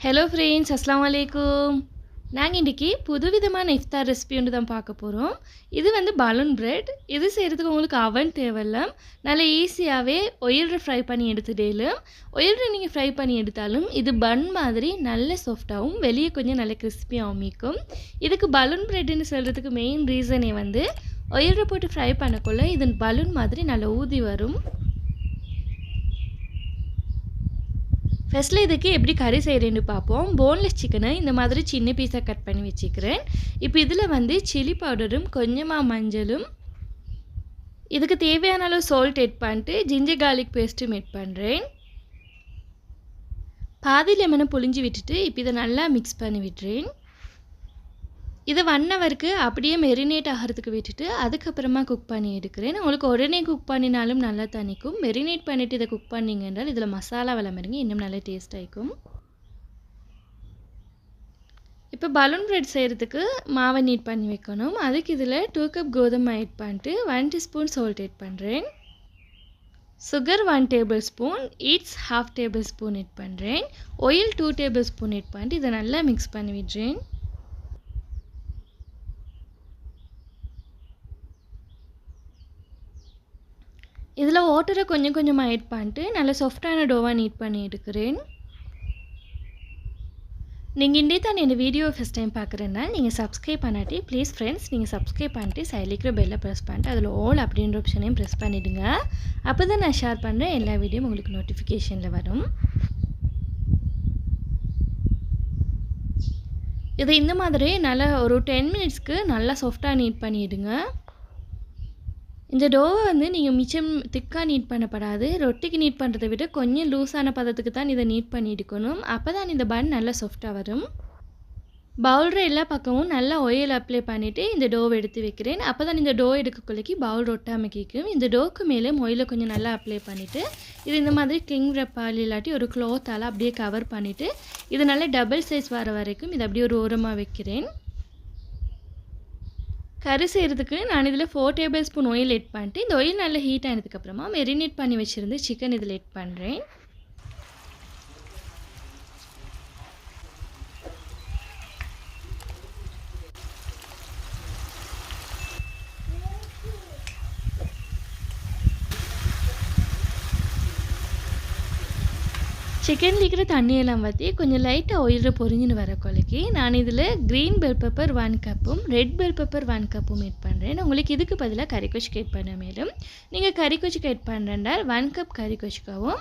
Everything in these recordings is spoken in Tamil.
ஹலோ ஃப்ரெண்ட்ஸ், அஸ்ஸலாமு அலைக்கும். நாங்கள் இன்றைக்கி புதுவிதமான இஃப்தார் ரெசிபி ஒன்று தான் பார்க்க போகிறோம். இது வந்து பலூன் பிரெட். இது செய்கிறதுக்கு உங்களுக்கு அவன் தேவையில்ல. நல்லா ஈஸியாகவே ஒயிலில் ஃப்ரை பண்ணி எடுத்துடலும். ஒயிலில் நீங்கள் ஃப்ரை பண்ணி எடுத்தாலும் இது பன் மாதிரி நல்ல சாஃப்டாகவும் வெளியே கொஞ்சம் நல்ல கிறிஸ்பியாகவும் இருக்கும். இதுக்கு பலூன் பிரெட்னு சொல்கிறதுக்கு மெயின் ரீசனே வந்து ஒயிலில் போட்டு ஃப்ரை பண்ணக்குள்ள இது பலூன் மாதிரி நல்லா ஊதி வரும். ஃபஸ்ட்டில் இதுக்கு எப்படி கறி செய்கிறேன்னு பார்ப்போம். போன்லெஸ் சிக்கனை இந்த மாதிரி சின்ன பீஸாக கட் பண்ணி வச்சுக்கிறேன். இப்போ இதில் வந்து சில்லி பவுடரும் கொஞ்சமாக மஞ்சளும் இதுக்கு தேவையான அளவு சால்ட் ஆட் பண்ணிட்டு ஜிஞ்சர் கார்லிக் பேஸ்ட்டும் ஆட் பண்ணுறேன். பாதி லெமனை புழிஞ்சு விட்டுட்டு இப்போ இதை நல்லா மிக்ஸ் பண்ணி விட்டுறேன். இதை 1 ஹவருக்கு அப்படியே மெரினேட் ஆகிறதுக்கு விட்டுட்டு அதுக்கப்புறமா குக் பண்ணி எடுக்கிறேன். உங்களுக்கு உடனே குக் பண்ணினாலும் நல்லா தணிக்கும். மெரினேட் பண்ணிவிட்டு இதை குக் பண்ணிங்க என்றால் இதில் மசாலா விளம்பரங்க இன்னும் நல்லா டேஸ்ட் ஆகிக்கும். இப்போ பலூன் பிரெட் செய்கிறதுக்கு மாவை நீட் பண்ணி வைக்கணும். அதுக்கு இதில் 2 கப் கோதுமை ஆட் பண்ணிட்டு 1 டீஸ்பூன் சால்ட் ஆட் பண்ணுறேன். சுகர் 1 டேபிள் ஸ்பூன், ஈட்ஸ் 1/2 டேபிள் ஸ்பூன் ஆட் பண்ணுறேன். ஆயில் 2 டேபிள் ஸ்பூன் ஆட் பண்ணிட்டு இதை நல்லா மிக்ஸ் பண்ணி விடுறேன். இதில் வாட்டரை கொஞ்சம் கொஞ்சமாக ஆட் பண்ணிட்டு நல்ல சாஃப்டான டோவாக நீட் பண்ணி எடுக்கிறேன். நீங்கள் இன்றைய தான் இந்த வீடியோவை ஃபஸ்ட் டைம் பார்க்குறேன்னா நீங்கள் சப்ஸ்கிரைப் பண்ணாட்டி ப்ளீஸ் ஃப்ரெண்ட்ஸ் நீங்கள் சப்ஸ்கிரைப் பண்ணிட்டு சைடில் இருக்கிற பெல்லை ப்ரெஸ் பண்ணிட்டு அதில் ஆல் அப்படின்ற ஆப்ஷனையும் ப்ரெஸ் பண்ணிவிடுங்க. அப்போ தான் நான் ஷேர் பண்ணுற எல்லா வீடியோவும் உங்களுக்கு நோட்டிஃபிகேஷனில் வரும். இதை இந்த மாதிரி நல்லா ஒரு 10 மினிட்ஸ்க்கு நல்லா சாஃப்டாக நீட் பண்ணிவிடுங்க. இந்த டோவை வந்து நீங்கள் மிச்சம் திக்காக நீட் பண்ணப்படாது. ரொட்டிக்கு நீட் பண்ணுறதை விட கொஞ்சம் லூஸான பதத்துக்கு தான் இதை நீட் பண்ணி எடுக்கணும். அப்போ தான் இந்த பன் நல்லா சாஃப்டாக வரும். பவுலில் எல்லா பக்கமும் நல்லா ஆயில் அப்ளை பண்ணிவிட்டு இந்த டோவை எடுத்து வைக்கிறேன். அப்போ தான் இந்த டோ எடுக்கக்குள்ளைக்கு பவுல் ஒட்டாமல் கேட்கும். இந்த டோக்கு மேலே ஆயிலை கொஞ்சம் நல்லா அப்ளை பண்ணிவிட்டு இது இந்த மாதிரி கிங் ரப்பால் இல்லாட்டி ஒரு க்ளாத்தால் அப்படியே கவர் பண்ணிவிட்டு இது நல்லா டபுள் சைஸ் வர வரைக்கும் இதை அப்படியே ஒரு ஓரமாக வைக்கிறேன். கறி செய்கிறதுக்கு நான் இதில் 4 டேபிள் ஸ்பூன் ஆயில் ஆட் பண்ணிட்டு இந்த ஆயில் நல்லா ஹீட் ஆனதுக்கப்புறமா மெரினேட் பண்ணி வச்சுருந்து சிக்கன் இதில் ஆட் பண்ணுறேன். சிக்கனில் இருக்கிற தண்ணியெல்லாம் ஊற்றி கொஞ்சம் லைட்டாக ஆயிலில் பொரிஞ்சுன்னு வர கொலைக்கு நான் இதில் க்ரீன் பெல் பெப்பர் 1 கப்பும் ரெட் பெல் பெப்பர் 1 கப்பும் ஆட் பண்ணுறேன். உங்களுக்கு இதுக்கு பதிலாக கறி கொச்சிக்கு ஆட் பண்ண மேலும் நீங்கள் கறி கொச்சிக்கு ஆட் பண்ணுறால் 1 கப் கறி கொச்சிக்காவும்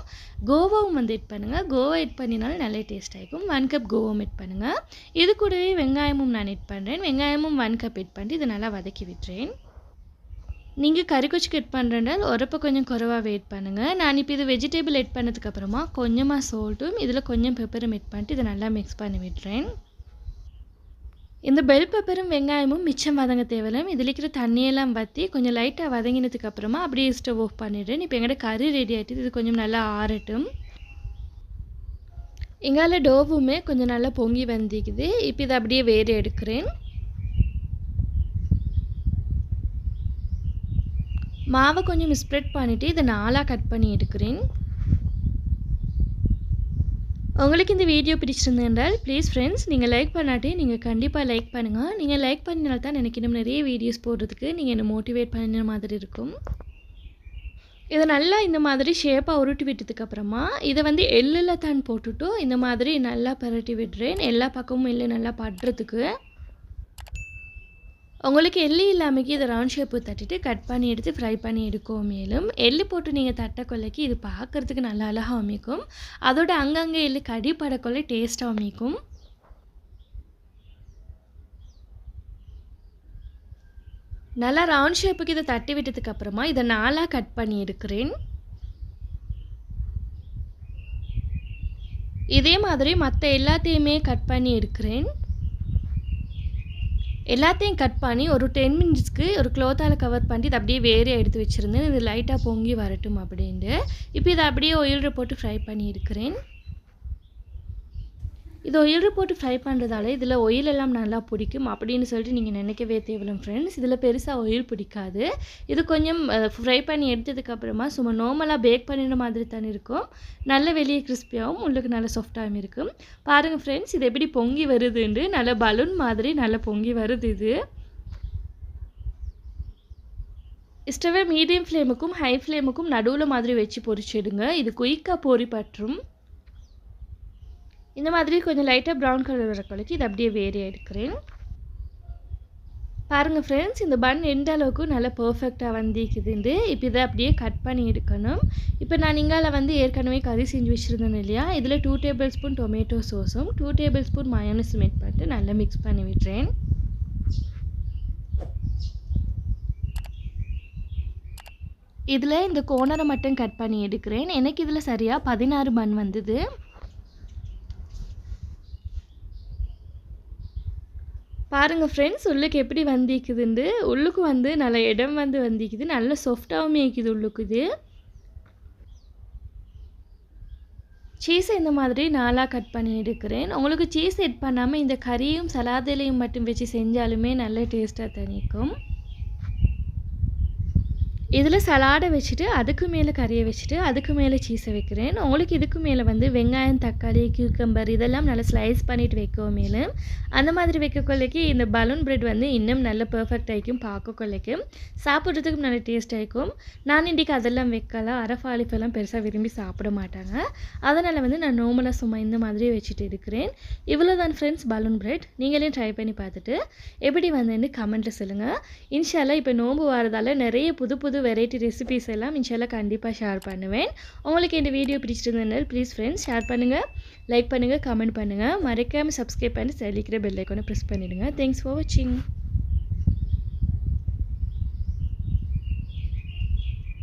கோவாவும் வந்து ஆட் பண்ணுங்கள். கோவா ஆட் பண்ணினாலும் நல்ல டேஸ்ட் ஆகிக்கும். 1 கப் கோவாவும் ஆட் பண்ணுங்கள். இது கூடவே வெங்காயமும் நான் ஆட் பண்ணுறேன். வெங்காயமும் 1 கப் ஆட் பண்ணிட்டு இதை நல்லா வதக்கி விட்டுறேன். நீங்கள் கறி கொச்சிக்கு ஆட் பண்ணுறதால் உரப்பை கொஞ்சம் குறைவாக ஆட் பண்ணுங்கள். நான் இப்போ இது வெஜிடபிள் ஆட் பண்ணதுக்கப்புறமா கொஞ்சமாக சால்ட்டும் இதில் கொஞ்சம் பெப்பரும் ஆட் பண்ணிட்டு இதை நல்லா மிக்ஸ் பண்ணி விடுறேன். இந்த பெல் பெப்பரும் வெங்காயமும் மிச்சம் வதங்க தேவையில்லை. இதில் இருக்கிற தண்ணியெல்லாம் வற்றி கொஞ்சம் லைட்டாக வதங்கினதுக்கப்புறமா அப்படியே ஸ்டவ் ஆஃப் பண்ணிடுறேன். இப்போ எங்கள்கிட்ட கறி ரெடி ஆகிட்டு இது கொஞ்சம் நல்லா ஆறட்டும். எங்கால டோவுமே கொஞ்சம் நல்லா பொங்கி வந்திக்குது. இப்போ இதை அப்படியே வேறு எடுக்கிறேன். மாவை கொஞ்சம் ஸ்ப்ரெட் பண்ணிவிட்டு இதை 4ஆக கட் பண்ணி எடுக்கிறேன். உங்களுக்கு இந்த வீடியோ பிடிச்சிருந்தால் ப்ளீஸ் ஃப்ரெண்ட்ஸ் நீங்கள் லைக் பண்ணாட்டி நீங்கள் கண்டிப்பாக லைக் பண்ணுங்கள். நீங்கள் லைக் பண்ணினால்தான் தான் எனக்கு இன்னும் நிறைய வீடியோஸ் போடுறதுக்கு நீங்கள் என்னை மோட்டிவேட் பண்ணுற மாதிரி இருக்கும். இதை நல்லா இந்த மாதிரி ஷேப்பாக உருட்டி விட்டதுக்கப்புறமா இதை வந்து எள்ளில் தான் போட்டுட்டு இந்த மாதிரி நல்லா பரட்டி விடுறேன். எல்லா பக்கமும் எள்ளு நல்லா படுறதுக்கு. உங்களுக்கு எள்ளு இல்லாமக்கி இதை ரவுண்ட் ஷேப்பு தட்டிட்டு கட் பண்ணி எடுத்து ஃப்ரை பண்ணி எடுக்கும். மேலும் எள்ளு போட்டு நீங்கள் தட்டக்கொள்ளைக்கு இது பார்க்குறதுக்கு நல்லா அழகாக அமைக்கும். அதோட அங்கங்கே எள்ளு கடிப்படக்கொள்ளை டேஸ்ட்டாக அமைக்கும். நல்லா ரவுண்ட் ஷேப்புக்கு இதை தட்டி விட்டதுக்கப்புறமா இதை 4ஆக கட் பண்ணி எடுக்கிறேன். இதே மாதிரி மற்ற எல்லாத்தையுமே கட் பண்ணி எடுக்கிறேன். எல்லாத்தையும் கட் பண்ணி ஒரு 10 மினிட்ஸ்க்கு ஒரு க்ளாத்தால் கவர் பண்ணி இதை அப்படியே வேறு எடுத்து வச்சுருந்தேன். இது லைட்டாக பொங்கி வரட்டும் அப்படின்ட்டு இப்போ இதை அப்படியே ஆயிலில் போட்டு ஃப்ரை பண்ணி எடுக்கிறேன். இது ஆயில் போட்டு ஃப்ரை பண்ணுறதால இதில் ஆயில் எல்லாம் நல்லா பிடிக்கும் அப்படின்னு சொல்லிட்டு நீங்கள் நினைக்கவே தேவையில்லை ஃப்ரெண்ட்ஸ். இதில் பெருசாக ஆயில் பிடிக்காது. இது கொஞ்சம் ஃப்ரை பண்ணி எடுத்ததுக்கப்புறமா சும்மா நார்மலாக பேக் பண்ணின மாதிரி தானே இருக்கும். நல்ல வெளியே கிறிஸ்பியாகவும் உள்ளுக்கு நல்ல சாஃப்டாகவும் இருக்கும். பாருங்கள் ஃப்ரெண்ட்ஸ், இது எப்படி பொங்கி வருதுன்னு. நல்ல பலூன் மாதிரி நல்லா பொங்கி வருது. இது ஸ்டவ்வை மீடியம் ஃப்ளேமுக்கும் ஹை ஃப்ளேமுக்கும் நடுவில் மாதிரி வச்சு பொரிச்சிடுங்க. இது குயிக்காக பொரி பற்றும். இந்த மாதிரி கொஞ்சம் லைட்டாக ப்ரௌன் கலர் வர கொலைக்கு இது அப்படியே வேரி எடுக்கிறேன். பாருங்கள் ஃப்ரெண்ட்ஸ், இந்த பன் எந்த அளவுக்கு நல்லா பர்ஃபெக்டாக வந்திக்குதுண்டு. இப்போ இதை அப்படியே கட் பண்ணி எடுக்கணும். இப்போ நான் இங்கால ஏற்கனவே கறி செஞ்சு வச்சுருந்தேன் இல்லையா, இதில் 2 டேபிள் ஸ்பூன் டொமேட்டோ சாஸும் 2 டேபிள் ஸ்பூன் மயோனஸும் ஆட் பண்ணிட்டு நல்லா மிக்ஸ் பண்ணி விட்டுறேன். இதில் இந்த கோனரை மட்டும் கட் பண்ணி எடுக்கிறேன். எனக்கு இதில் சரியாக 16 பன் வந்தது. பாருங்கள் ஃப்ரெண்ட்ஸ், உள்ளுக்கு எப்படி வந்திக்குதுண்டு. உள்ளுக்கு நல்ல இடம் வந்திக்குது. நல்ல சாஃப்டாகவும் இருக்குது உள்ளுக்கு. இது சீஸை இந்த மாதிரி 4ஆக கட் பண்ணி எடுக்கிறேன். உங்களுக்கு சீஸ் ஆட் பண்ணாமல் இந்த கறியும் சலாதிலையும் மட்டும் வச்சு செஞ்சாலுமே நல்ல டேஸ்ட்டாக தனிக்கும். இதில் சலாடை வச்சுட்டு அதுக்கு மேலே கறியை வச்சுட்டு அதுக்கு மேலே சீஸை வைக்கிறேன். உங்களுக்கு இதுக்கு மேலே வெங்காயம், தக்காளி, கியூக்கம்பர் இதெல்லாம் நல்லா ஸ்லைஸ் பண்ணிவிட்டு வைக்கவும் மேலே அந்த மாதிரி வைக்கக்கொள்ளைக்கு இந்த பலூன் பிரெட் இன்னும் நல்ல பர்ஃபெக்ட் ஆகிக்கும். பார்க்கக்கொள்ளைக்கு சாப்பிட்றதுக்கும் நல்ல டேஸ்ட் ஆகிக்கும். நான் இன்றைக்கி அதெல்லாம் வைக்கலாம். அரஃபாலிஃபெல்லாம் பெருசாக விரும்பி சாப்பிட மாட்டாங்க. அதனால் நான் நார்மலாக சும்மா இந்த மாதிரி வச்சுட்டு இருக்கிறேன். இவ்வளோ தான் ஃப்ரெண்ட்ஸ் பலூன் பிரெட். நீங்களே ட்ரை பண்ணி பார்த்துட்டு எப்படி வந்தேன்னு கமெண்ட்டில் சொல்லுங்கள். இன்ஷால்லா இப்போ நோன்பு வரதால் நிறைய புது வெரைட்டி ரெசிபீஸ் எல்லாம் இன்ஷால்லா கண்டிப்பாக ஷேர் பண்ணுவேன். உங்களுக்கு இந்த வீடியோ பிடிச்சிருந்ததுனால ப்ளீஸ் ஃப்ரெண்ட்ஸ் ஷேர் பண்ணுங்கள், லைக் பண்ணுங்கள், கமெண்ட் பண்ணுங்கள். மறக்காமல் சப்ஸ்கிரைப் பண்ணி சைடில் இருக்கிற பெல் ஐக்கானை ப்ரெஸ் பண்ணிவிடுங்க. தேங்க்ஸ் ஃபார் வாட்சிங்.